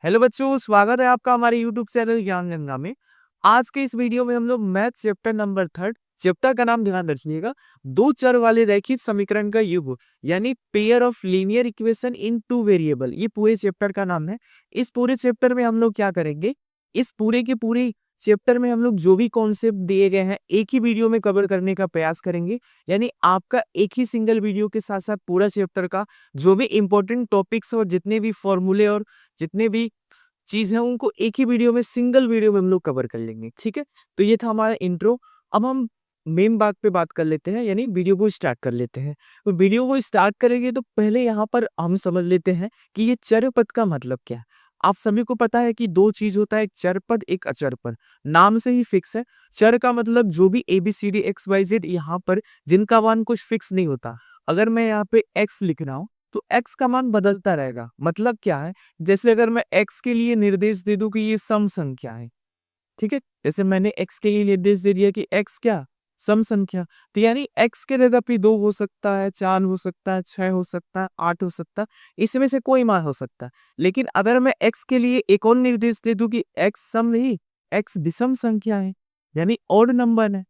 Hello बच्चों, स्वागत है आपका हमारे यूट्यूब चैनल ज्ञान गंगा में। आज के इस वीडियो में हम लोग मैथ चैप्टर नंबर 3 चैप्टर का नाम ध्यान रखिएगा। दो चर वाले रैखिक समीकरण का युग यानी pair of linear equation in two variable, ये पूरे चैप्टर का नाम है। इस पूरे चैप्टर में हम लोग क्या करेंगे, इस पूरे के पूरे चैप्टर में हम लोग जो भी कॉन्सेप्ट दिए गए हैं एक ही वीडियो में कवर करने का प्रयास करेंगे। यानी आपका एक ही सिंगल वीडियो के साथ साथ पूरा चैप्टर का जो भी इंपॉर्टेंट टॉपिक्स और जितने भी फॉर्मूले और जितने भी चीज है उनको एक ही वीडियो में सिंगल वीडियो में हम लोग कवर कर लेंगे। ठीक है, तो ये था हमारा इंट्रो। अब हम मेन बात पे बात कर लेते हैं, यानी वीडियो को स्टार्ट कर लेते हैं। तो वीडियो को स्टार्ट करेंगे तो पहले यहाँ पर हम समझ लेते हैं कि ये चर पद का मतलब क्या है। आप सभी को पता है कि दो चीज होता है, एक चर पद एक अचर पद। नाम से ही फिक्स है। चर का मतलब जो भी ABCD XYZ यहाँ पर जिनका मान कुछ फिक्स नहीं होता। अगर मैं यहाँ पे x लिख रहा हूँ तो x का मान बदलता रहेगा। मतलब क्या है, जैसे अगर मैं x के लिए निर्देश दे दूं कि ये सम संख्या है, ठीक है, जैसे मैंने x के लिए निर्देश दे दिया कि x क्या, सम संख्या। तो यानी x के जगह पे 2 हो सकता है, 4 हो सकता है, 6 हो सकता है, 8 हो सकता है, इसमें से कोई मान हो सकता है। लेकिन अगर मैं x के लिए एक और निर्देश दे दूं कि x सम नहीं, x विषम संख्या है, यानी ऑड नंबर है,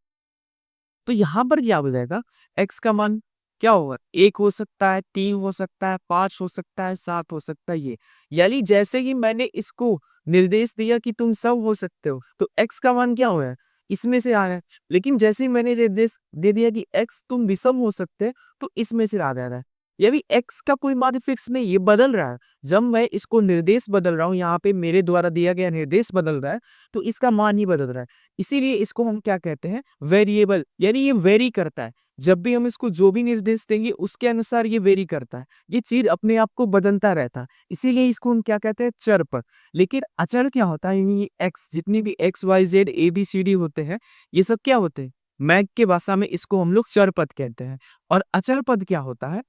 तो यहां पर क्या हो जाएगा, x का मान क्या होगा, 1 हो सकता है, 3 हो सकता है, 5 हो सकता है, 7 हो सकता है। ये यानी जैसे ही मैंने इसको निर्देश दिया कि तुम सब हो सकते हो तो x का मान क्या हुआ है, इसमें से आ रहा है। लेकिन जैसे ही मैंने निर्देश दे दिया कि x तुम विषम हो सकते हैं तो इसमें से आ जा रहा है। यानी x का कोई मान फिक्स नहीं, ये बदल रहा है। जब मैं इसको निर्देश बदल रहा हूं, यहाँ पे मेरे द्वारा दिया गया निर्देश बदल रहा है तो इसका मान ही बदल रहा है। इसीलिए इसको हम क्या कहते हैं, वेरिएबल। यानी ये वेरी करता है, जब भी हम इसको जो भी निर्देश देंगे उसके अनुसार ये वेरी करता है, ये चीज अपने आप को बदलता रहता है। इसीलिए इसको हम क्या कहते हैं, चर पद। लेकिन अचर क्या होता है, ये एक्स, जितनी भी XYZ ABCD होते हैं ये सब क्या होते हैं, मैथ के भाषा में इसको हम लोग चर पद कहते हैं। और अचर पद क्या होता है,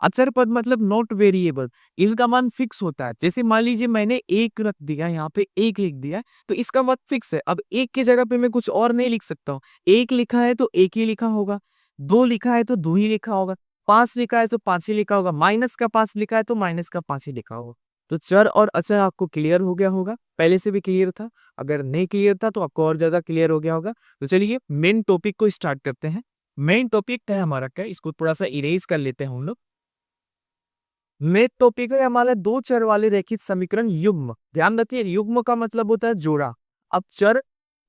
अचर पद मतलब नॉट वेरिएबल, इसका मान फिक्स होता है। जैसे मान लीजिए मैंने एक रख दिया, यहाँ पे एक लिख दिया तो इसका मान फिक्स है। अब एक की जगह पे मैं कुछ और नहीं लिख सकता हूँ। एक लिखा है तो एक ही लिखा होगा, दो लिखा है तो दो ही लिखा होगा, पांच लिखा है तो पांच ही लिखा होगा, माइनस का पांच लिखा है तो माइनस का पांच ही लिखा होगा। तो चर और अचर आपको क्लियर हो गया होगा, पहले से भी क्लियर था। अगर नहीं क्लियर था तो आपको और ज्यादा क्लियर हो गया होगा। तो चलिए मेन टॉपिक को स्टार्ट करते हैं। मेन टॉपिक है हमारा क्या, इसको थोड़ा सा इरेज कर लेते हैं हम लोग। मेन टॉपिक है हमारा दो चर वाले रैखिक समीकरण युग्म। ध्यान रखिए, युग्म का मतलब होता है जोड़ा। अब चर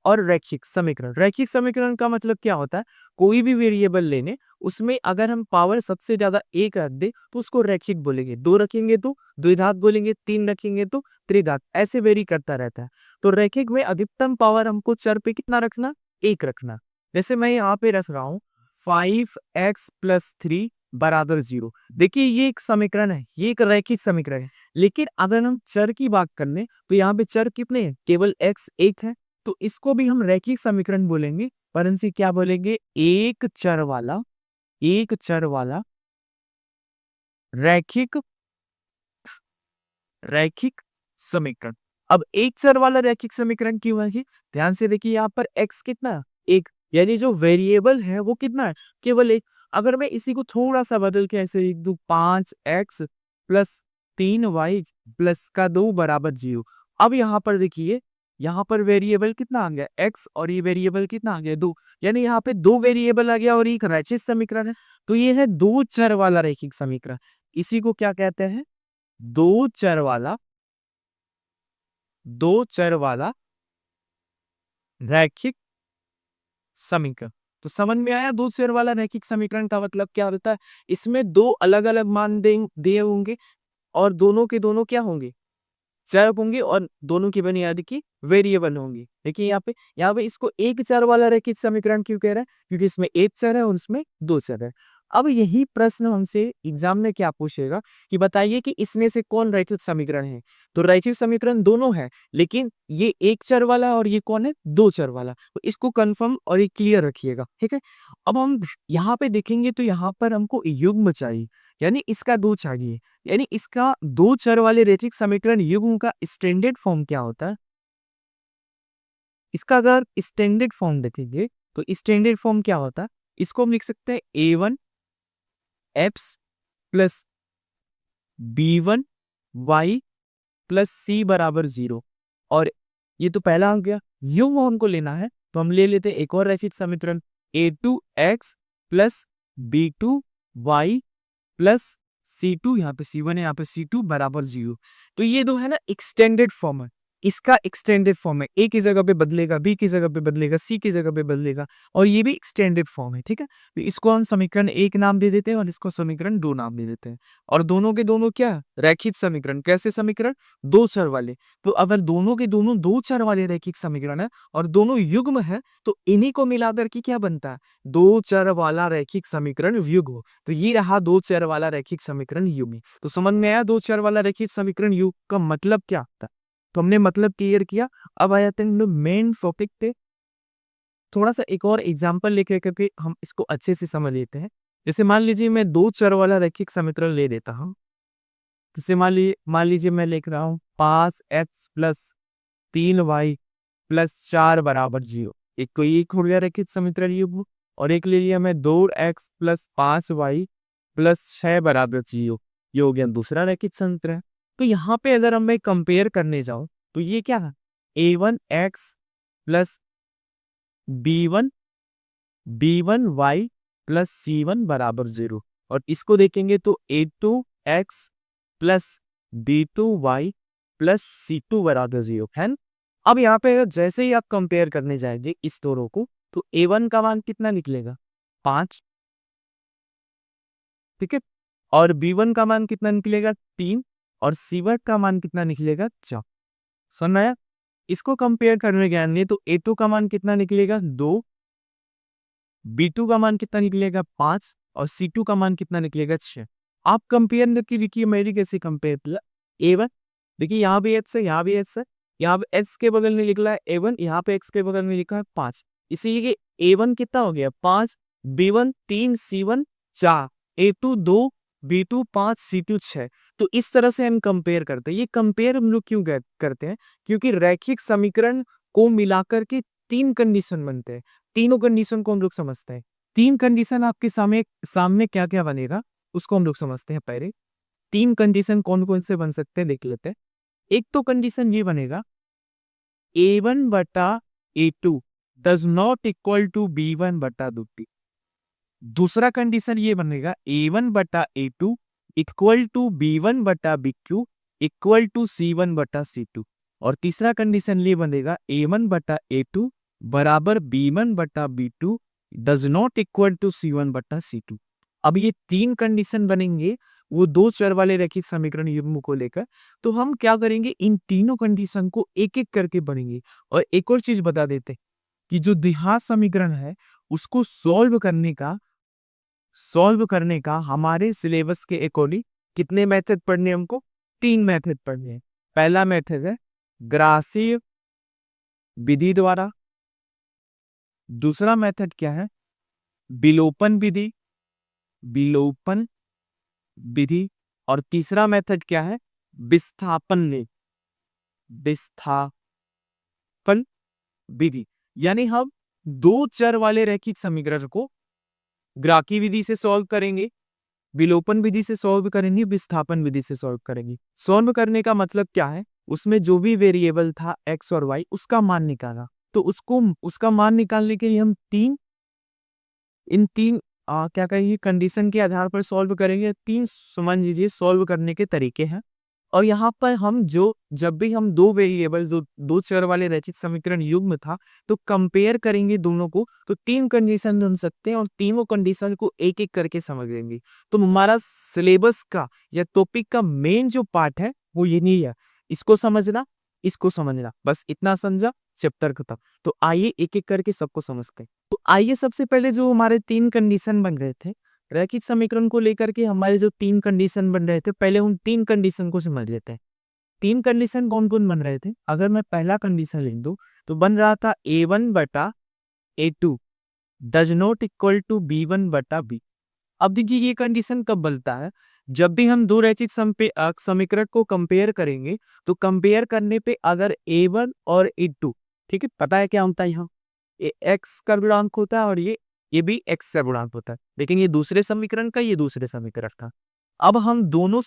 और रैखिक समीकरण, रैखिक समीकरण का मतलब क्या होता है, कोई भी वेरिएबल लेने उसमें अगर हम पावर सबसे ज्यादा एक रख दे तो उसको रैखिक बोलेंगे, दो रखेंगे तो द्विघात बोलेंगे, तीन रखेंगे तो त्रिघात, ऐसे वेरी करता रहता है। तो रैखिक में अधिकतम पावर हमको चर पे कितना रखना, एक रखना। जैसे मैं यहाँ पे रख रहा हूँ 5x+3 बराबर 0। देखिए ये एक समीकरण है, ये एक रैखिक समीकरण है। लेकिन अगर हम चर की बात कर ले तो यहाँ पे चर कितने हैं, केवल x एक है, तो इसको भी हम रैखिक समीकरण बोलेंगे, परंतु क्या बोलेंगे, एक चर वाला रैखिक रैखिक समीकरण। अब एक चर वाला रैखिक समीकरण क्यों है, ध्यान से देखिए, यहाँ पर x कितना, एक, यानी जो वेरिएबल है वो कितना है, केवल एक। अगर मैं इसी को थोड़ा सा बदल के ऐसे लिख दूं 5x+3y प्लस का 2 बराबर 0। अब यहाँ पर देखिए, यहाँ पर वेरिएबल कितना आ गया, x, और ये वेरिएबल कितना आ गया, 2। यानी यहाँ पे दो वेरिएबल आ गया और एक रैखिक समीकरण है। तो ये है दो चर वाला रैखिक समीकरण। इसी को क्या कहते हैं, दो चर वाला दो चर वाला रैखिक समीकरण। तो समझ में आया, दो चर वाला रैखिक समीकरण का मतलब क्या होता है, इसमें दो अलग अलग मान दिए होंगे और दोनों के दोनों क्या होंगे, चर होंगे, और दोनों की बुनियाद की वेरिएबल होंगी। देखिए यहाँ पे इसको एक चर वाला रैखिक समीकरण क्यों कह रहा है, क्योंकि इसमें एक चर है और उसमें दो चर है। अब यही प्रश्न हमसे एग्जाम में क्या पूछेगा कि बताइए कि इसमें से कौन रैखिक समीकरण है। तो रैखिक समीकरण दोनों है, लेकिन ये एक चर वाला है और ये कौन है, दो चर वाला। तो इसको कंफर्म और ये क्लियर रखिएगा, ठीक है। अब हम यहाँ पे देखेंगे तो यहाँ पर हमको युग्म चाहिए, यानी इसका दो चाहिए। यानी इसका दो चर वाले रैखिक समीकरण युग्म का स्टैंडर्ड फॉर्म क्या होता है, इसका अगर स्टैंडर्ड फॉर्म देखेंगे तो स्टैंडर्ड फॉर्म क्या होता है, इसको हम लिख सकते हैं A1x प्लस B1y प्लस सी बराबर 0। और ये तो पहला आ गया, युग्म हमको लेना है तो हम ले लेते हैं एक और रैखिक समीकरण a2x plus b2y plus C2, यहाँ पे C1 है, यहाँ पे C2 बराबर 0। तो ये दो है ना एक्सटेंडेड फॉर्म है, इसका एक्सटेंडेड फॉर्म है, ए की जगह पे बदलेगा, बी की जगह पे बदलेगा, सी की जगह पे बदलेगा, और ये भी एक्सटेंडेड फॉर्म है। ठीक है, तो इसको हम समीकरण 1 नाम दे देते हैं और इसको समीकरण 2 नाम दे देते हैं। और दोनों के दोनों क्या, रैखिक समीकरण। कैसे समीकरण, दो चर वाले। तो अगर दोनों के दोनों दो चर वाले रैखिक समीकरण है और दोनों युग्म है, तो इन्हीं को मिलाकर के क्या बनता है, दो चर वाला रैखिक समीकरण युग्म। तो ये रहा दो चर वाला रैखिक समीकरण युग्म। तो समझ में आया दो चर वाला रैखिक समीकरण युग्म का मतलब क्या होता है। तो हमने मतलब क्लियर किया। अब आया थे मेन टॉपिक पे, थोड़ा सा एक और एग्जांपल लेकर करके हम इसको अच्छे से समझ लेते हैं। जैसे मान लीजिए मैं दो चर वाला रैखिक समीकरण ले लेता हूँ। जैसे मान लीजिए मैं लिख रहा हूँ 5x प्लस 3y प्लस 4 बराबर 0। एक तो ये हो गया रैखिक समीकरण युग्म, और एक ले लिया मैं 2x प्लस 5y प्लस 6 बराबर 0। ये हो गया दूसरा रैखिक समीकरण। तो यहाँ पे अगर हम मैं कंपेयर करने जाऊं तो ये क्या है, a1x plus b1y plus c1 बराबर 0। और इसको देखेंगे तो a2x plus b2y plus c2 बराबर 0 है ना। अब यहाँ पे जैसे ही आप कंपेयर करने जाएंगे इस दोनों को, तो a1 का मान कितना निकलेगा, 5। ठीक है, और b1 का मान कितना निकलेगा, 3। और c1 का मान कितना निकलेगा, 4। सुन रहे हैं? इसको कंपेयर करने जाएंगे तो a2 का मान कितना निकलेगा, 2। b2 का मान कितना निकलेगा, 5। और c2 का मान कितना निकलेगा, 6। आप कंपेयर करके देखिए, मेरी कैसे कंपेयर किया, a1 देखिए यहाँ भी x है, यहाँ भी x है, यहाँ पे x के बगल में लिखा है a1, यहाँ पे x के बगल में लिखा है 5। इसीलिए a1 कितना हो गया, 5, b1 3, c1 4, a2 2, b2 5, c2 6। तो इस तरह से हम कंपेयर करते हैं। ये कंपेयर हम लोग क्यों करते हैं, क्योंकि रैखिक समीकरण को मिलाकर के तीन कंडीशन बनते हैं। तीनों कंडीशन को हम लोग समझते हैं। तीन कंडीशन आपके सामने सामने क्या क्या बनेगा उसको हम लोग समझते हैं। पहले तीन कंडीशन कौन कौन से बन सकते हैं देख लेते हैं। एक तो कंडीशन ये बनेगा, a1 बटा a2 does not equal to b1 बटा b2। दूसरा कंडीशन ये बनेगा, a1 बटा a2 इक्वल टू b1 बटा b2 इक्वल टू c1 बटा c2। और तीसरा कंडीशन ये बनेगा, a1 बटा a2 बराबर b1 बटा b2 does not equal to c1 बटा c2। अब ये तीन कंडीशन बनेंगे वो दो चर वाले रैखिक समीकरण युग्म को लेकर। तो हम क्या करेंगे, इन तीनों कंडीशन को एक एक करके बनेंगे। और एक और चीज बता देते कि जो द्विघात समीकरण है उसको सॉल्व करने का हमारे सिलेबस के अकॉर्डिंग कितने मेथड पढ़ने, हमको तीन मेथड पढ़ने हैं। पहला मेथड है ग्रासीय विधि द्वारा, दूसरा मेथड क्या है, विलोपन विधि, और तीसरा मेथड क्या है, विस्थापन विधि। यानी हम दो चर वाले रैखिक समीकरण को ग्राकी विधि से सॉल्व करेंगे, विलोपन विधि से सॉल्व करेंगे, विस्थापन विधि से सॉल्व करेंगे। सॉल्व करने का मतलब क्या है, उसमें जो भी वेरिएबल था x और y उसका मान निकाला। तो उसका मान निकालने के लिए हम इन तीन क्या कहिए कंडीशन के आधार पर सॉल्व करेंगे। तीन समझ लीजिए सॉल्व करने के तरीके हैं। और यहाँ पर हम जब भी हम दो वेरिएबल दो चर वाले रैखिक समीकरण युग्म था तो कंपेयर करेंगे दोनों को, तो तीन कंडीशन बन सकते हैं और तीनों कंडीशन को एक एक करके समझ लेंगे। तो हमारा सिलेबस का या टॉपिक का मेन जो पार्ट है वो ये नहीं है, इसको समझना, बस इतना समझा चैप्टर खत्म। तो आइए एक एक करके सबको समझते हैं। तो आइए सबसे पहले जो हमारे तीन कंडीशन बन रहे थे रैखिक समीकरण को लेकर के, हमारे जो तीन कंडीशन बन रहे थे, पहले उन तीन कंडीशन को समझ लेते हैं। तीन कंडीशन कौन कौन बन रहे थे। अगर मैं पहला कंडीशन लिख दूं तो बन रहा था a1 बटा a2 does not equal to b1 बटा b। अब देखिए ये कंडीशन कब बनता है, जब भी हम दो रैखिक समीकरण को कंपेयर करेंगे। तो कंपेयर करने पे अगर a1 और a2, ठीक है, पता है क्या होता है, यहाँ ये x का गुणांक होता है और ये भी x का गुणांक होता है। लेकिन ये दूसरे समीकरण का, ये दूसरे समीकरण का। अब हम दोनों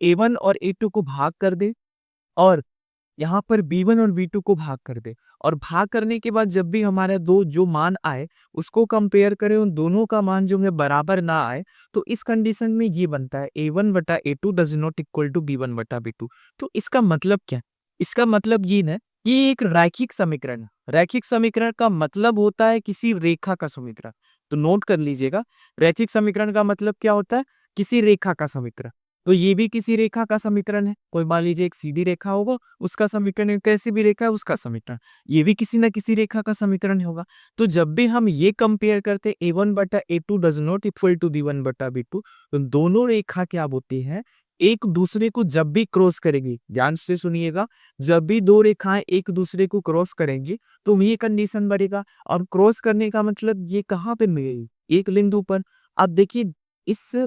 a1 और a2 को भाग कर दे और यहाँ पर B1 और B2 को भाग कर दे, और भाग करने के बाद जब भी हमारे दो जो मान आए उसको कंपेयर करें, उन दोनों का मान जो है बराबर ना आए, तो इस कंडीशन में ये बनता है A1/A2 does not equal to B1/B2। तो इसका मतलब क्या है? इसका मतलब ये है कि ये एक रैखिक समीकरण है। रैखिक समीकरण का मतलब होता है किसी रेखा का समीकरण। तो नोट कर लीजिएगा, रैखिक समीकरण का मतलब क्या होता है? किसी रेखा का समीकरण। तो ये भी किसी रेखा का समीकरण है। कोई मान लीजिए एक सीधी रेखा होगा, उसका समीकरण, कैसी भी रेखा है उसका समीकरण, ये भी किसी ना किसी रेखा का समीकरण होगा। तो जब भी हम ये कंपेयर करते हैं A1/A2 does not equal to B1/B2, तो दोनों रेखा क्या होती है? एक दूसरे को जब भी क्रॉस करेगी, ध्यान से सुनिएगा, जब भी दो रेखाएं एक दूसरे को क्रॉस करेंगी तो ये कंडीशन बढ़ेगा। और क्रॉस करने का मतलब ये कहाँ पे मिलेगी? एक बिंदु पर। अब देखिए, इस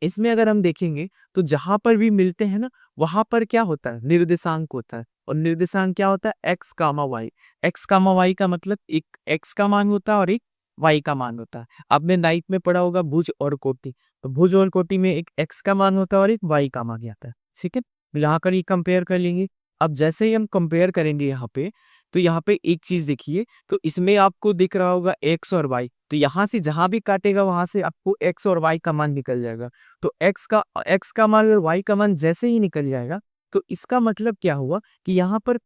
इसमें अगर हम देखेंगे तो जहां पर भी मिलते हैं ना, वहां पर क्या होता है? निर्देशांक होता है। और निर्देशांक क्या होता है? X comma y. X comma y का मतलब एक एक्स का मान होता है और एक वाई का मान होता है। आपने नाइन्थ में पढ़ा होगा भुज और कोटि। तो भुज और कोटि में एक एक्स का मान होता है और एक वाई का मान आता है। ठीक है, यहाँ कर ये कंपेयर कर लेंगे। अब जैसे ही हम कंपेयर करेंगे यहाँ पे, तो यहाँ पे एक चीज देखिए, तो इसमें आपको दिख रहा होगा एक्स और वाई। तो यहाँ से जहां भी काटेगा वहां से आपको एक्स और वाई का मान निकल जाएगा। तो एक्स का मान और वाई का मान जैसे ही निकल जाएगा, तो इसका मतलब क्या हुआ कि यहाँ पर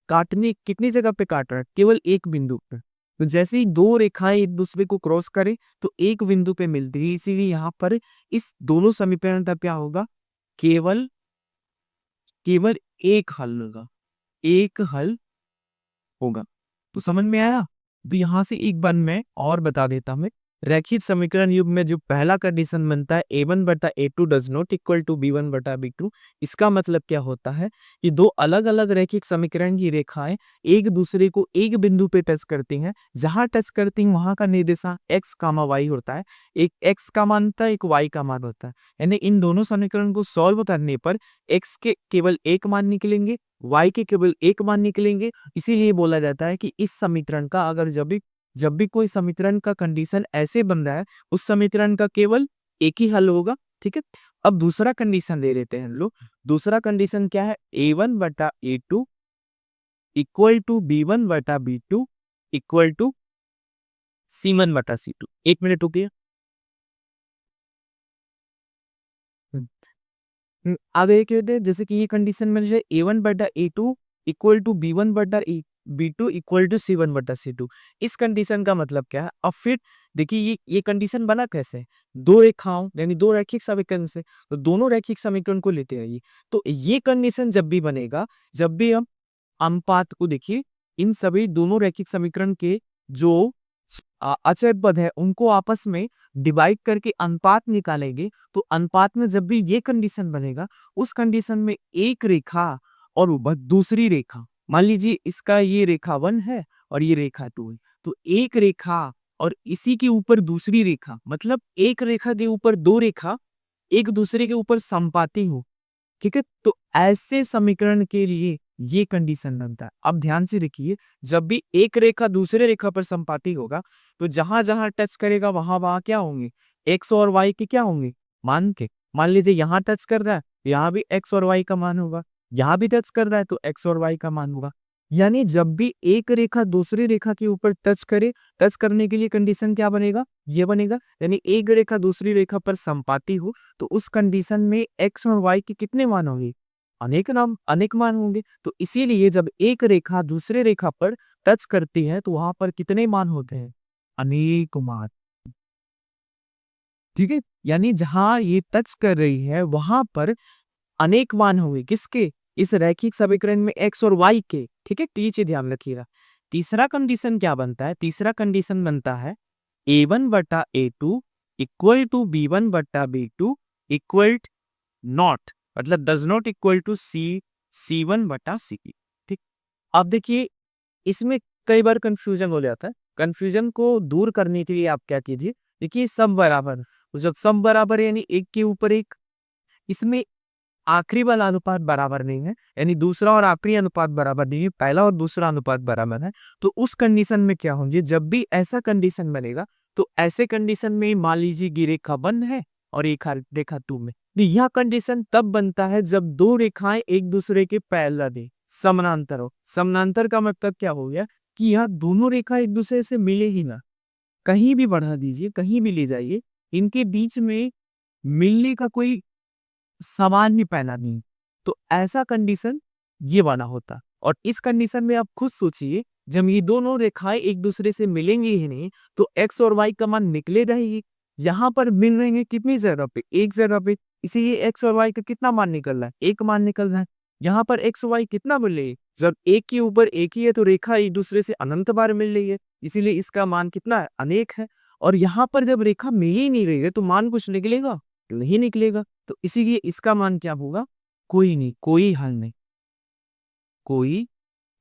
काटने कितनी जगह पे काट रहा है? केवल एक बिंदु पे। तो जैसे ही दो रेखाएं एक दूसरे को क्रॉस करें तो एक बिंदु पे मिलती है, इसीलिए यहाँ पर इस दोनों समीकरण का क्या होगा? केवल केवल एक हल होगा। एक हल होगा। तो समझ में आया? तो यहां से एक बार मैं और बता देता हूं। रैखिक समीकरण युग्म में जो पहला कंडीशन बनता है A1/A2 does not equal to B1/B2, इसका मतलब क्या होता है कि दो अलग अलग रैखिक समीकरण की रेखाएं एक दूसरे को एक बिंदु पे टच करती हैं। जहां टच करती हैं वहां का निर्देशांक एक्स कामा वाई होता है। एक एक्स का मान होता है, एक वाई का मान होता है। यानी इन दोनों समीकरण को सॉल्व करने पर एक्स के केवल एक मान निकलेंगे, वाई के केवल एक मान निकलेंगे। इसीलिए बोला जाता है कि इस समीकरण का अगर जब भी कोई समीकरण का कंडीशन ऐसे बन रहा है, उस समीकरण का केवल एक ही हल होगा। ठीक है, अब दूसरा कंडीशन ले लेते हैं हम लोग। दूसरा कंडीशन क्या है? A1/A2 equal to B1/B2 equal to C1/C2। एक मिनट रुकिए। आगे क्या कहते हैं, जैसे कि ये कंडीशन में जैसे A1/A2 equal to B1/B2 equal to C1/C2। इस कंडीशन का मतलब क्या है? अब फिर देखिए, ये कंडीशन बना कैसे? दो रेखाओं यानी दो रैखिक समीकरण से। तो दोनों रैखिक समीकरण को लेते हैं ये। तो ये कंडीशन जब भी बनेगा, जब भी हम अनुपात को देखिए, इन सभी दोनों रैखिक समीकरण के जो अचर पद है उनको आपस में डिवाइड करके अनुपात निकालेंगे। तो अनुपात में जब भी ये कंडीशन बनेगा, उस कंडीशन में एक रेखा और दूसरी रेखा, मान लीजिए इसका ये रेखा 1 है और ये रेखा 2 है। तो एक रेखा और इसी के ऊपर दूसरी रेखा, मतलब एक रेखा के ऊपर दो रेखा एक दूसरे के ऊपर संपाती हो। ठीक है, तो ऐसे समीकरण के लिए ये कंडीशन बनता है। अब ध्यान से देखिए, जब भी एक रेखा दूसरे रेखा पर संपाती होगा, तो जहां जहां टच करेगा वहां वहां क्या होंगे? एक्स और वाई के क्या होंगे? मान के। मान लीजिए यहाँ टच कर रहा है, यहाँ भी एक्स और वाई का मान होगा। यहाँ भी टच कर रहा है तो एक्स और वाई का मान होगा। यानी जब भी एक रेखा दूसरी रेखा के ऊपर टच करे, टच करने के लिए कंडीशन क्या बनेगा? ये बनेगा। यानी एक रेखा दूसरी रेखा पर संपाती हो, तो उस कंडीशन में एक्स और वाई के कितने मान होंगे? अनेक मान होंगे। तो इसीलिए जब एक रेखा दूसरे रेखा पर टच करती है तो वहां पर कितने मान होते हैं? अनेक मान। ठीक है, यानी जहां ये टच कर रही है वहां पर अनेक मान होंगे। किसके? इस रैखिक समीकरण में एक्स और वाई के। ठीक है, तो ये चीज ध्यान रखिएगा। तीसरा कंडीशन क्या बनता है? तीसरा कंडीशन बनता है A1/A2 equal to B1/B2 equal not, मतलब does not equal to C1/C। ठीक, अब देखिए, इसमें कई बार कंफ्यूजन हो जाता है। कंफ्यूजन को दूर करने के लिए आप क्या कीजिए, देखिए सब बराबर, तो जब सब बराबर है यानी एक के ऊपर एक, इसमें आखिरी वाला अनुपात बराबर नहीं है, यानी दूसरा और आखिरी अनुपात बराबर नहीं है, पहला और दूसरा अनुपात बराबर है। तो उस कंडीशन में क्या होंगे? जब भी ऐसा कंडीशन बनेगा, तो ऐसे कंडीशन में मान लीजिए कि रेखा 1 है और एक रेखा 2 में, तो यह कंडीशन तब बनता है जब दो रेखाएं एक दूसरे के पैरेलल हो, समानांतर हो। समानांतर का मतलब क्या हो गया कि यह दोनों रेखा एक दूसरे से मिले ही ना, कहीं भी बढ़ा दीजिए, कहीं भी ले जाइए, इनके बीच में मिलने का कोई सवाल ही पैदा नहीं। तो ऐसा कंडीशन ये वाला होता। और इस कंडीशन में आप खुद सोचिए, जब ये दोनों रेखाएं एक दूसरे से मिलेंगी ही नहीं तो एक्स और वाई का मान निकले रहेगी। यहाँ पर मिल रहे हैं कितनी जगह पे, एक जगह पे, इसीलिए एक्स और वाई का कितना मान निकल रहा है, एक मान निकल रहा है। यहाँ पर एक्स और वाई कितना मिल रही है, जब एक के ऊपर एक ही है तो रेखा एक दूसरे से अनंत बार मिल रही है, इसीलिए इसका मान कितना है, अनेक है। और यहाँ पर जब रेखा मिल ही नहीं रही है तो मान कुछ निकलेगा, नहीं निकलेगा। तो इसीलिए इसका मान क्या होगा, कोई नहीं, कोई हल नहीं, कोई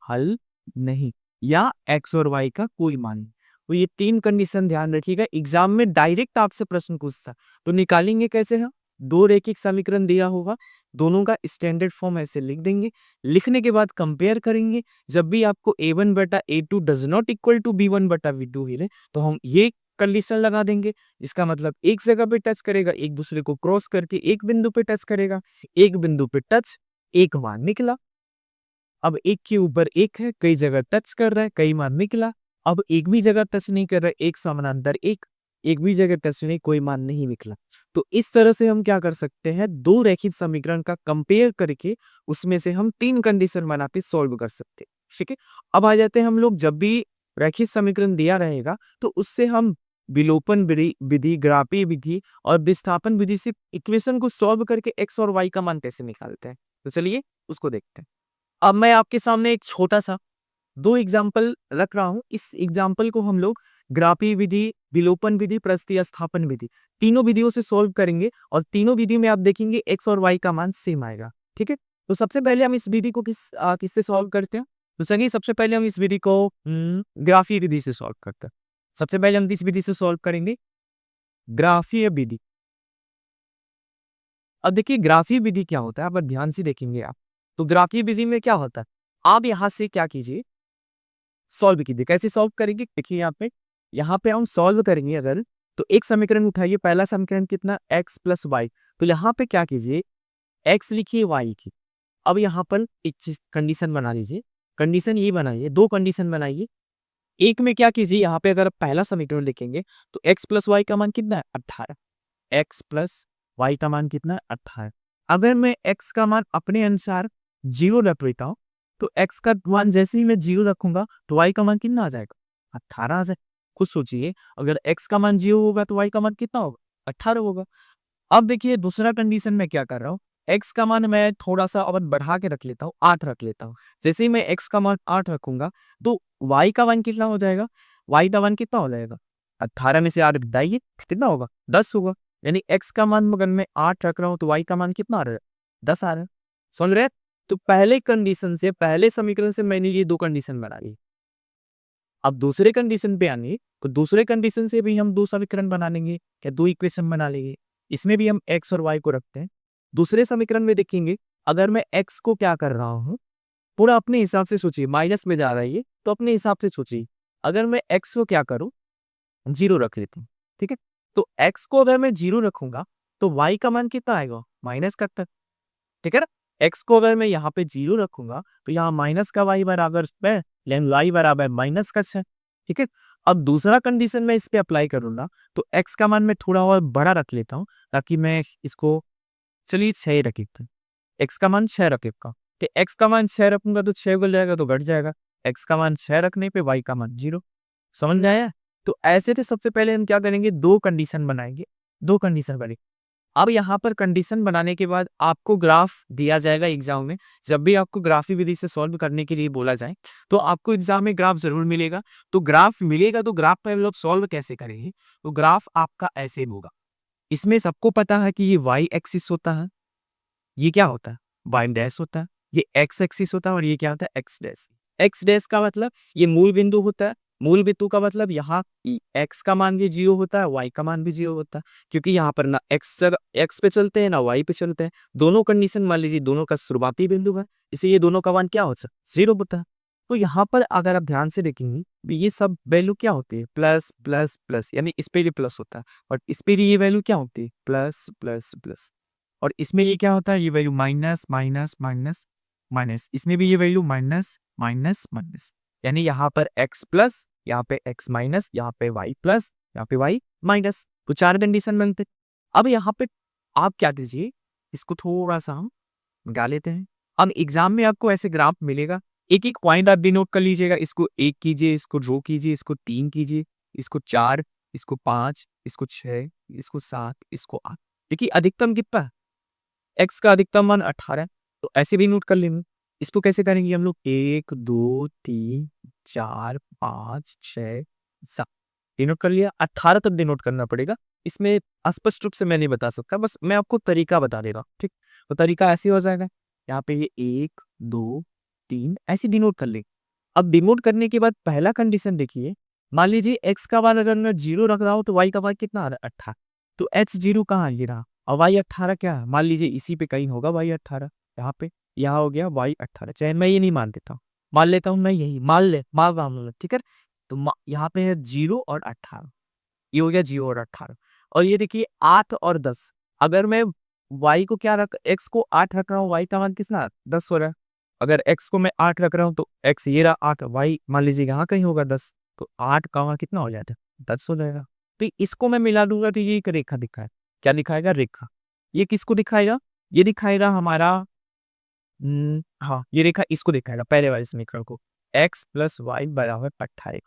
हल नहीं, या एक्स और वाई का कोई मान नहीं। तो ये तीन कंडीशन ध्यान रखिएगा, एग्जाम में डायरेक्ट आपसे प्रश्न पूछता। तो निकालेंगे कैसे हम, दो रेखिक समीकरण दिया होगा, दोनों का स्टैंडर्ड फॉर्म ऐसे लिख देंगे। लिखने के बाद कंपेयर करेंगे। जब भी आपको a1 बटा a2 does not equal to b1 बटा b2 मिले तो हम ये कंडीशन लगा देंगे। इसका मतलब एक जगह पे टच करेगा, एक दूसरे को क्रॉस करके एक बिंदु पे टच करेगा, एक बिंदु पे टच, एक मान निकला। अब एक के ऊपर एक है, कई जगह टच कर रहा है, कई मान निकला। अब एक भी जगह टच नहीं कर रहा है, एक समानांतर एक भी जगह टच नहीं, कोई मान नहीं निकला। तो इस तरह से हम क्या कर सकते हैं, दो रैखिक समीकरण का कंपेयर करके उसमें से हम तीन कंडीशन बना के सॉल्व कर सकते हैं। ठीक है, अब आ जाते हैं हम लोग, जब भी रैखिक समीकरण दिया रहेगा तो उससे हम विलोपन विधि, ग्राफी विधि और विस्थापन विधि से इक्वेशन को सॉल्व करके एक्स और वाई का मान कैसे निकालते हैं। तो चलिए उसको देखते हैं। अब मैं आपके सामने एक छोटा सा दो एग्जाम्पल रख रहा हूं। इस एग्जाम्पल को हम लोग ग्राफी विधि, विलोपन विधि, प्रतिस्थापन विधि, तीनों विधियों से सॉल्व करेंगे और तीनों विधि में आप देखेंगे एक्स और वाई का मान सेम आएगा। ठीक है, तो सबसे पहले हम इस विधि को किससे सॉल्व करते हैं। तो चलिए सबसे पहले हम इस विधि को ग्राफीय विधि से सॉल्व करते हैं। सबसे पहले हम इस विधि से सॉल्व करेंगे, ग्राफीय विधि। अब देखिए ग्राफीय विधि क्या होता है, अब ध्यान से देखेंगे आप। तो ग्राफीय विधि में क्या होता है, आप यहां से क्या कीजिए, सॉल्व कीजिए। कैसे सॉल्व करेंगे, देखिए यहाँ पे हम सॉल्व करेंगे अगर, तो एक समीकरण उठाइए, पहला समीकरण कितना, x प्लस वाई। तो यहाँ पे क्या कीजिए, x लिखिए, y लिखिए। अब यहाँ पर एक चीज कंडीशन बना लीजिए, कंडीशन ये बनाइए, दो कंडीशन बनाइए। एक में क्या कीजिए, यहाँ पे अगर पहला समीकरण लिखेंगे तो x प्लस वाई का मान कितना है, 18। x प्लस वाई का मान कितना है, 18। अगर मैं x का मान अपने अनुसार 0 रख लेता हूँ तो x का मान जैसे ही मैं 0 रखूंगा तो y का मान कितना आ जाएगा, 18 आ जाए। खुद सोचिए, अगर x का मान 0 होगा तो y का मान कितना होगा, 18 होगा। अब देखिए दूसरा कंडीशन में क्या कर रहा हूँ, x का मान मैं थोड़ा सा और बढ़ा के रख लेता हूँ, 8 रख लेता हूँ। जैसे ही मैं x का मान 8 रखूंगा तो y का मान कितना हो जाएगा, y का मान कितना हो जाएगा, 18 में से 8 घटाइए कितना होगा, 10 होगा। यानी x का मान अगर मैं 8 रख रहा हूँ तो y का मान कितना आ रहा है, 10 आ रहा है। समझ रहे हैं? तो पहले कंडीशन से, पहले समीकरण से मैंने ये दो कंडीशन बना ली। अब दूसरे कंडीशन पे आने, तो दूसरे कंडीशन से भी हम दो समीकरण बना लेंगे, या दो इक्वेशन बना लेंगे। इसमें भी हम x और y को रखते हैं। दूसरे समीकरण में देखेंगे, अगर मैं x को क्या कर रहा हूँ, पूरा अपने हिसाब से सोचिए, माइनस में जा रहा है ये, तो अपने हिसाब से सोचिए। अगर मैं x को क्या करूँ, 0 रख लेता हूँ। ठीक है, तो x को अगर मैं 0 रखूंगा तो y का मान कितना आएगा, माइनस का तक। ठीक है ना, x को अगर मैं यहाँ पे 0 रखूंगा तो यहाँ माइनस का y बराबर में, लेकिन y बराबर माइनस का 6। ठीक है, अब दूसरा कंडीशन मैं इस पे अप्लाई करूंगा तो x का मान मैं थोड़ा और बड़ा रख लेता हूँ ताकि मैं इसको, चलिए 6 रख लेता हूँ, x का मान 6 रख लेता हूँ। तो x का मान 6 रखूंगा तो 6 गुल जाएगा तो घट जाएगा, x का मान 6 रखने पे y का मान 0। समझ में आया? तो ऐसे थे, सबसे पहले हम क्या करेंगे, दो कंडीशन बनाएंगे, दो कंडीशन बनेगी। अब यहाँ पर कंडीशन बनाने के बाद आपको ग्राफ दिया जाएगा एग्जाम में। जब भी आपको ग्राफी विधि से सॉल्व करने के लिए बोला जाए तो आपको एग्जाम में ग्राफ जरूर मिलेगा। तो ग्राफ मिलेगा तो ग्राफ पर हम लोग सॉल्व कैसे करेंगे, तो ग्राफ आपका ऐसे होगा। इसमें सबको पता है कि ये वाई एक्सिस होता है, ये क्या होता है, वाई डैश होता है, ये एक्स एक्सिस होता है और ये क्या होता है, एक्स डैश। एक्स डैश का मतलब ये मूल बिंदु होता है, मूल बिंदु का मतलब यहाँ एक्स का मान भी 0 होता है, वाई का मान भी 0 होता है, क्योंकि यहाँ पर ना एक्स पे चलते हैं ना वाई पे चलते हैं। दोनों कंडीशन मान लीजिए, दोनों का शुरुआती बिंदु है, इसे ये दोनों का मान क्या होता है, 0 होता है। तो यहाँ पर अगर आप ध्यान से देखेंगे ये सब वैल्यू क्या होती है, प्लस प्लस प्लस, यानी इस पे भी प्लस होता है और इस पे भी ये वैल्यू क्या होती है, प्लस प्लस प्लस। और इसमें ये क्या होता है, ये value minus minus minus minus, इसमें भी ये वैल्यू माइनस माइनस माइनस, यानी यहाँ पर x प्लस, यहाँ पे x माइनस, यहाँ पे y प्लस, यहाँ पे y माइनस, तो 4 कंडीशन बनते। अब यहाँ पे आप क्या कीजिए, इसको थोड़ा सा हम गा लेते हैं। अब एग्जाम में आपको ऐसे ग्राफ मिलेगा, एक एक पॉइंट आप डिनोट कर लीजिएगा, इसको 1 कीजिए, इसको 2 कीजिए, इसको 3 कीजिए, इसको 4, इसको 5, इसको 6, इसको 7, इसको 8। देखिए अधिकतम कितना है, x का अधिकतम मान 18, तो ऐसे भी नोट कर लेंगे। इसको कैसे करेंगे हम लोग, 1 2 3 4 5 6 7 डिनोट कर लिया, 18 तक डिनोट करना पड़ेगा। इसमें स्पष्ट रूप से मैं नहीं बता सकता, बस मैं आपको तरीका बता दे रहा हूँ, ठीक। तो तरीका ऐसे हो जाएगा, यहाँ पे ये 1 2 3 ऐसे डिनोट कर ले। अब डिनोट करने के बाद पहला कंडीशन देखिए, मान लीजिए x का मान अगर मैं 0 रख रहा हूँ तो y का मान कितना आ रहा है, 18। तो h 0 कहाँ ये रहा, और y 18 क्या है, मान लीजिए इसी पे कहीं होगा y 18, यहाँ पे, यहाँ हो गया y 18, चाहे मैं ये नहीं मान देता हूँ, मान लेता हूँ मैं यही मान रहा हूँ, ठीक है। तो यहाँ पे है 0 और 18, ये हो गया 0 और 18। और ये देखिए 8 और 10, अगर मैं y को क्या रख, x को 8 रख रहा हूँ, y का मान कितना 10 हो रहा है। अगर x को मैं 8 रख रहा हूँ तो x ये रहा 8, y मान लीजिए यहाँ कहीं होगा 10, तो 8 का वहाँ कितना हो जाता है, 10 हो जाएगा। तो इसको मैं मिला दूंगा तो ये एक रेखा दिखाए, क्या दिखाएगा, रेखा। ये किसको दिखाएगा, ये दिखाएगा हमारा हाँ ये रेखा इसको दिखाएगा, पहले वाले समीकरण को, x प्लस वाई बराबर 18।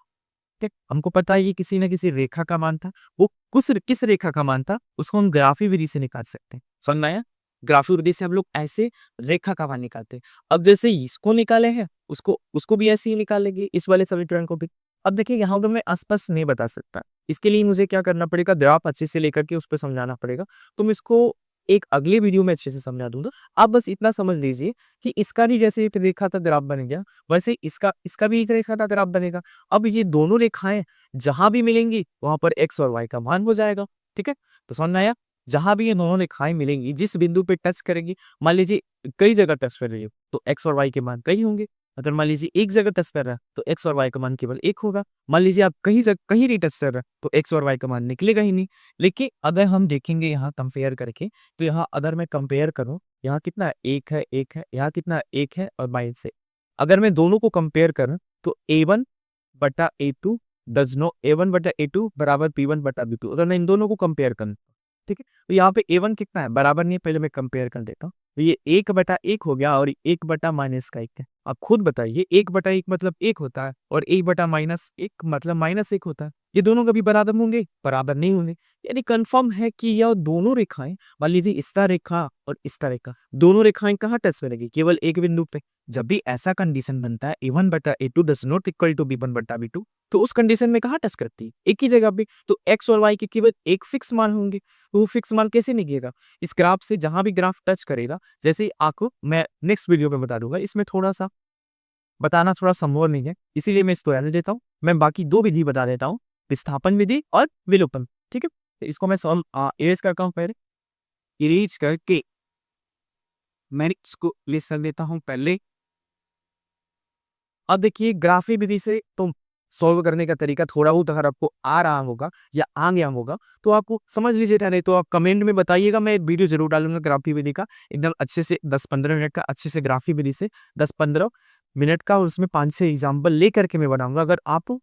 ठीक, हमको पता है ये किसी न किसी रेखा का मान था, वो किस रेखा का मान था उसको हम ग्राफी विधि से निकाल सकते हैं, समझ में आया। ग्राफी विधि से हम लोग ऐसे रेखा का मान निकालते हैं। अब जैसे इसको निकाले हैं, उसको उसको भी ऐसे ही निकालेंगे, इस वाले समीकरण को भी। अब देखिए यहाँ पर मैं स्पष्ट नहीं बता सकता, इसके लिए मुझे क्या करना पड़ेगा, ग्राफ अच्छे से लेकर के उस पर समझाना पड़ेगा। तो मैं इसको एक अगले वीडियो में अच्छे से समझा दूंगा। आप बस इतना समझ लीजिए कि इसका भी जैसे एक रेखा का ग्राफ बन गया, वैसे इसका इसका भी एक रेखा का ग्राफ बनेगा। अब ये दोनों रेखाएं जहां भी मिलेंगी वहां पर x और y का मान हो जाएगा, ठीक है। तो समझ में आया, जहां भी ये दोनों रेखाएं मिलेंगी, जिस बिंदु पे टच करेंगी, मान लीजिए कई जगह टच कर रही है तो x और y के मान कई होंगे। अगर मान लीजिए एक जगह टच कर रहा है तो x और y का मान केवल एक होगा। मान लीजिए आप कहीं नहीं टच कर रहा है तो x और y का मान निकलेगा ही नहीं। लेकिन अगर हम देखेंगे यहाँ कंपेयर करके, तो यहाँ अगर मैं कंपेयर करूँ, यहाँ कितना एक है, यहाँ कितना एक है और माइनस से, अगर मैं दोनों को कंपेयर करूँ तो a1 बटा a2 डज नो, a1 बटा a2 बराबर p1 बटा b2। अगर मैं इन दोनों को कंपेयर करूँ, ठीक है, तो यहाँ पे a1 कितना है, बराबर नहीं है, पहले मैं कंपेयर कर देता हूँ। तो ये 1/1 हो गया और 1 बटा -1 है। आप खुद बताइए 1/1 मतलब 1 होता है और 1 बटा -1 मतलब -1 होता है। ये दोनों कभी बराबर होंगे, बराबर नहीं होंगे। यानी कंफर्म है कि यह दोनों रेखाएं, मान लीजिए इसका रेखा और इसका रेखा, दोनों रेखाएं कहाँ टच करेगी, केवल एक बिंदु पे। जब भी ऐसा कंडीशन बनता है a1/a2 does not equal to b1/b2, तो उस कंडीशन में कहाँ टच करती है, एक ही जगह पे। तो x और y के केवल एक फिक्स मान होंगे। वो फिक्स मान कैसे निकलेगा, इस ग्राफ से जहां भी ग्राफ टच करेगा, जैसे आपको मैं नेक्स्ट वीडियो में बता दूंगा, इसमें थोड़ा सा बताना थोड़ा संभव नहीं है, इसीलिए मैं इसको रहने देता हूँ। मैं बाकी दो विधि बता देता हूँ, विस्थापन विधि और विलोपन, ठीक है। तो इसको मैं सॉल्व इरेज करता हूँ, पहले इरेज करके मैं इसको लिस्ट कर देता हूँ पहले। अब देखिए ग्राफी विधि से तो सॉल्व करने का तरीका थोड़ा बहुत अगर आपको आ रहा होगा या आ गया होगा तो आपको समझ लीजिए, नहीं तो आप कमेंट में बताइएगा, मैं वीडियो जरूर डालूंगा ग्राफी विधि का, एकदम अच्छे से 10-15 मिनट का, अच्छे से ग्राफी विधि से 10-15 मिनट का, और उसमें 5-6 एग्जाम्पल ले करके मैं बनाऊंगा, अगर आप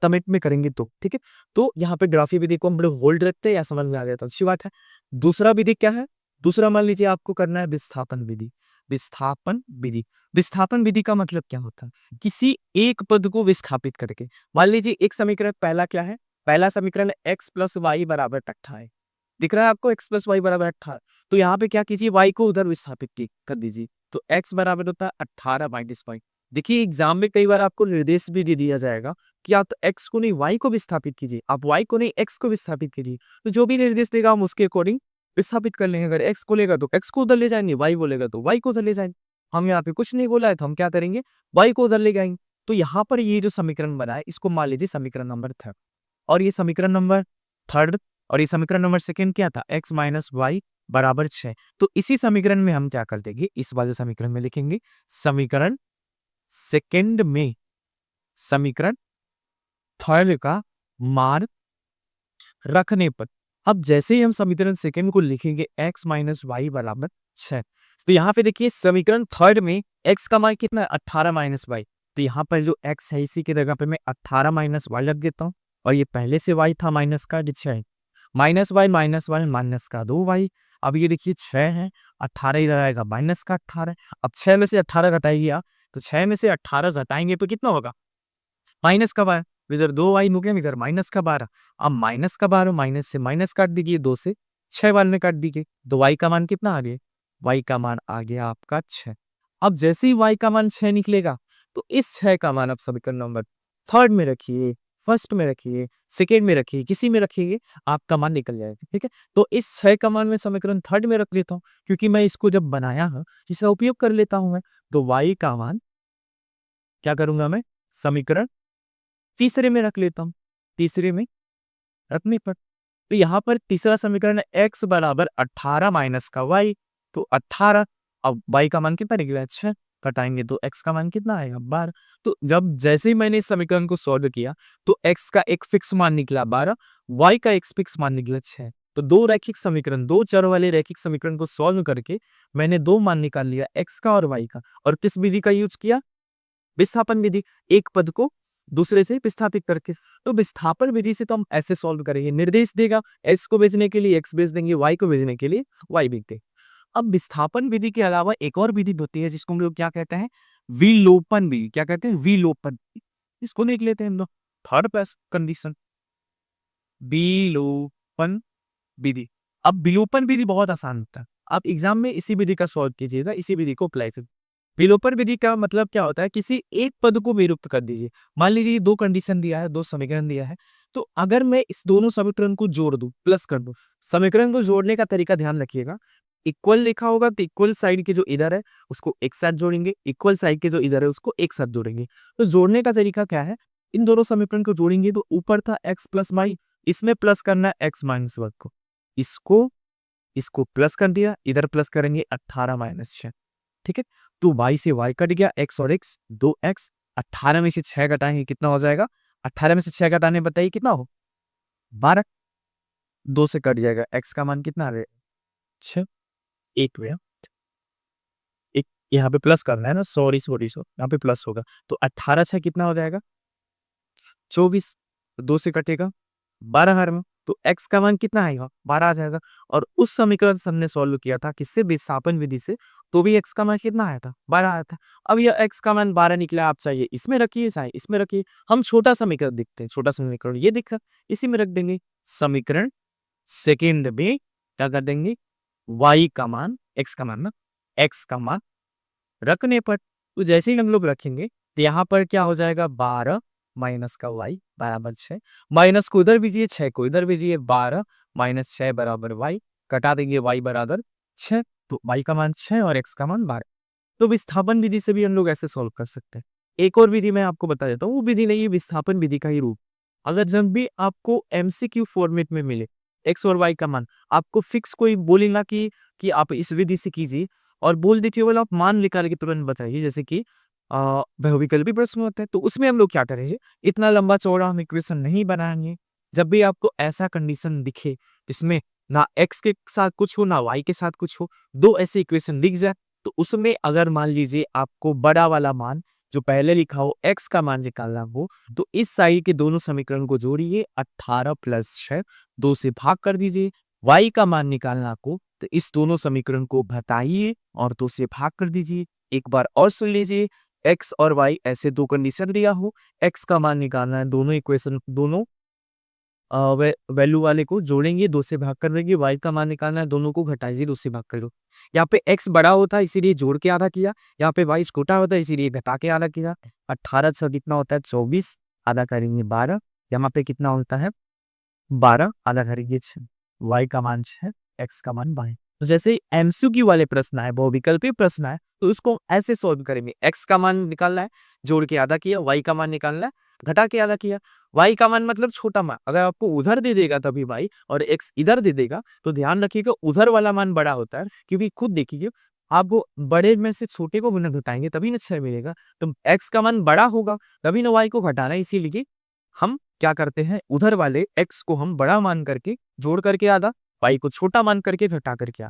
कमेंट में करेंगे तो, ठीक है। तो यहाँ पे ग्राफी विधि को हम लोग होल्ड रखते हैं, या समझ में आ गया तो अच्छी बात है। दूसरा विधि क्या है, दूसरा मान लीजिए आपको करना है विस्थापन विधि। विस्थापन विधि, विस्थापन विधि का मतलब क्या होता है, किसी एक पद को विस्थापित करके। मान लीजिए एक समीकरण पहला क्या है, पहला समीकरण x प्लस वाई बराबर 18 है, दिख रहा है आपको x प्लस वाई बराबर 18। तो यहाँ पे क्या कीजिए, y को उधर विस्थापित कर दीजिए, तो x बराबर होता है 18 माइनस वाई। देखिए एग्जाम में कई बार आपको निर्देश भी दे दिया जाएगा कि आप x को नहीं y को विस्थापित कीजिए, आप y को नहीं x को विस्थापित कीजिए। तो जो भी निर्देश देगा हम उसके अकॉर्डिंग विस्थापित कर लेंगे। अगर x को लेगा तो x को उधर ले जाएंगे, y बोलेगा तो y को उधर ले जाएंगे। हम यहाँ पे कुछ नहीं बोला है तो हम क्या करेंगे, y को उधर ले जाएंगे। तो यहाँ पर ये जो समीकरण बना है इसको मान लीजिए समीकरण नंबर 3, और ये समीकरण नंबर 3, और ये समीकरण नंबर 2 क्या था, x माइनस वाई बराबर 6। तो इसी समीकरण में हम क्या कर देंगे, इस वाले समीकरण में लिखेंगे समीकरण सेकंड में समीकरण 3 का मान रखने पर अब जैसे ही हम समीकरण सेकंड को लिखेंगे x माइनस वाई बराबर 6, तो यहाँ पे देखिए समीकरण थर्ड में x का मान कितना है 18 माइनस वाई, तो यहाँ पर जो x है इसी की जगह पे मैं 18 माइनस वाई लग देता हूँ, और ये पहले से y था माइनस का 6 माइनस वाई माइनस का 2y। अब ये देखिए 6 है, 18 इधर आएगा माइनस का 18। अब 6 में से 18 घटाइए आप, तो 6 में से 18 घटाएंगे तो कितना होगा माइनस का 12, इधर 2y हो गया, इधर माइनस का 12। अब माइनस का 12 माइनस से माइनस काट दीजिए, 2 से 6 बार में काट दीजिए, तो y का मान कितना आ गया, y का मान आ गया आपका 6। अब जैसे ही y का मान 6 निकलेगा, तो इस 6 का मान आप समीकरण नंबर थर्ड में रखिए, फर्स्ट में रखिए, सेकेंड में रखिए, किसी में रखिए, आपका मान निकल जाएगा। ठीक है, तो इस 6 का मान मैं समीकरण थर्ड में रख लेता हूँ, क्योंकि मैं इसको जब बनाया हूँ इसका उपयोग कर लेता हूँ मैं। तो y का मान क्या करूंगा मैं, समीकरण तीसरे में रख लेता हूँ, तीसरे में रखने पर तो यहाँ पर तीसरा समीकरण है x बराबर 18 माइनस का y, तो 18। अब y का मान कितना निकला, 6, कटाएंगे तो x का मान कितना आएगा 12। तो जब जैसे ही मैंने इस समीकरण को सॉल्व किया, तो x का एक फिक्स मान निकला 12, y का एक फिक्स मान निकला 6। तो दो रैखिक समीकरण, दो चर वाले रैखिक समीकरण को सॉल्व करके मैंने दो मान निकाल लिया, x का और y का। और किस विधि का यूज किया, विस्थापन विधि, एक पद को दूसरे से विस्थापित करके। तो विस्थापन विधि से तो हम ऐसे सॉल्व करेंगे, निर्देश देगा x को भेजने के लिए x भेज देंगे, y को भेजने के लिए y भेज देंगे। अब विस्थापन विधि के अलावा एक और विधि होती है जिसको हम लोग क्या कहते हैं, विलोपन विधि। क्या कहते हैं, विलोपन। इसको देख लेते हैं हम लोग, थर्ड प्लस कंडीशन, विलोपन विधि। अब विलोपन विधि बहुत आसान होता है, आप एग्जाम में इसी विधि का सॉल्व कीजिएगा, इसी विधि को अप्लाई करिए। विलोपन विधि का मतलब क्या होता है, किसी एक पद को विलुप्त कर दीजिए। मान लीजिए दो कंडीशन दिया है, दो समीकरण दिया है, तो अगर मैं इस दोनों समीकरण को जोड़ दूं, प्लस कर दूं, समीकरण को जोड़ने का तरीका ध्यान रखिएगा। इक्वल लिखा होगा तो इक्वल साइड के जो इधर है उसको एक साथ जोड़ेंगे, इक्वल साइड के जो इधर है उसको एक साथ जोड़ेंगे। तो जोड़ने का तरीका क्या है, इन दोनों समीकरण को जोड़ेंगे तो ऊपर था x प्लस वाई, इसमें प्लस करना है x माइनस वर्ग को, इसको इसको प्लस कर दिया, इधर प्लस करेंगे 18 माइनस 6। ठीक है, तो y से y कट गया, x और x 2x, 18 में से 6 घटाएंगे कितना हो जाएगा, 18 में से 6 घटाने बताइए कितना हो, 12। 2 से कट जाएगा, x का मान कितना आ गया 6, एक में एक यहाँ पे प्लस करना है ना, सॉरी सॉरी सॉरी, यहाँ पे प्लस होगा, तो 18 6 कितना हो जाएगा 24। 2 से कटेगा 12 हर में, तो x का मान कितना आएगा 12 आ जाएगा। और उस समीकरण से हमने सॉल्व किया था किससे, विस्थापन विधि से, तो भी x का मान कितना आया था 12 आया था। अब यह x का मान 12 निकला, आप चाहिए इसमें रखिए चाहे इसमें रखिए, हम छोटा समीकरण देखते हैं, छोटा समीकरण ये दिखा, इसी में रख देंगे। समीकरण सेकेंड में क्या कर देंगे, y का मान, x का मान ना, x का मान रखने पर, तो जैसे ही हम लोग रखेंगे तो यहाँ पर क्या हो जाएगा 12 माइनस का y बराबर 6, माइनस को इधर भेजिए 6 को इधर भेजिए, 12 माइनस 6 बराबर y, कटा देंगे y बराबर 6, तो y का मान 6 और x का मान 12। तो विस्थापन विधि से भी हम लोग ऐसे सॉल्व कर सकते हैं। एक और विधि मैं आपको बता देता हूँ, वो विधि नहीं है, विस्थापन विधि का ही रूप। अगर जब भी आपको एमसीक्यू फॉर्मेट में मिले एक्स और वाई का मान, आपको फिक्स कोई बोलेगा कि आप इस विधि से कीजिए, और बोल दीजिए बोला आप मान निकाल के तुरंत बताइए, जैसे कि बहुविकल्पी प्रश्न होता है, तो उसमें हम लोग क्या करेंगे, इतना लंबा चौड़ा हम इक्वेशन नहीं बनाएंगे। जब भी आपको ऐसा कंडीशन दिखे इसमें ना x के साथ कुछ हो ना y के साथ कुछ हो, दो ऐसे इक्वेशन दिख जाए, तो उसमें अगर मान लीजिए आपको बड़ा वाला मान जो पहले लिखा हो x का मान निकालना हो, तो इस साइड के दोनों समीकरण को जोड़िए, 18 प्लस 6 2 से भाग कर दीजिए। y का मान निकालना को तो इस दोनों समीकरण को घटाइए और 2 से भाग कर दीजिए। एक बार और सुन लीजिए, x और y ऐसे दो कंडीशन दिया हो, x का मान निकालना है, दोनों इक्वेशन दोनों वैल्यू वाले को जोड़ेंगे, 2 से भाग कर देंगे, y का मान निकालना है, दोनों को घटाइए, 2 से भाग कर दो। यहाँ पे x बड़ा होता है इसीलिए जोड़ के आधा किया, यहाँ पे y छोटा होता है इसीलिए घटा के आधा किया। 18 से कितना होता है 24, आधा करेंगे 12, यहाँ पे कितना होता है 12, आधा करेंगे 6, y का मान 6, x का मान 22। तो जैसे एमसीक्यू वाले प्रश्न है, बहुविकल्पी प्रश्न है, तो उसको ऐसे सॉल्व करेंगे, x का मान निकालना है, जोड़ के आधा किया, y का मान निकालना है, घटा के आधा किया। y का मान मतलब छोटा मान, अगर आपको उधर दे देगा तभी y और x इधर दे देगा, तो ध्यान रखिएगा उधर वाला मान बड़ा होता है, क्योंकि खुद देखिए आप वो बड़े में से छोटे को बिना घटाएंगे तभी ना 6 मिलेगा, तो x का मान बड़ा होगा तभी ना y को घटाना है, इसीलिए हम क्या करते हैं, उधर वाले x को हम बड़ा मान करके जोड़ करके आधा, y को छोटा मान करके घटा करके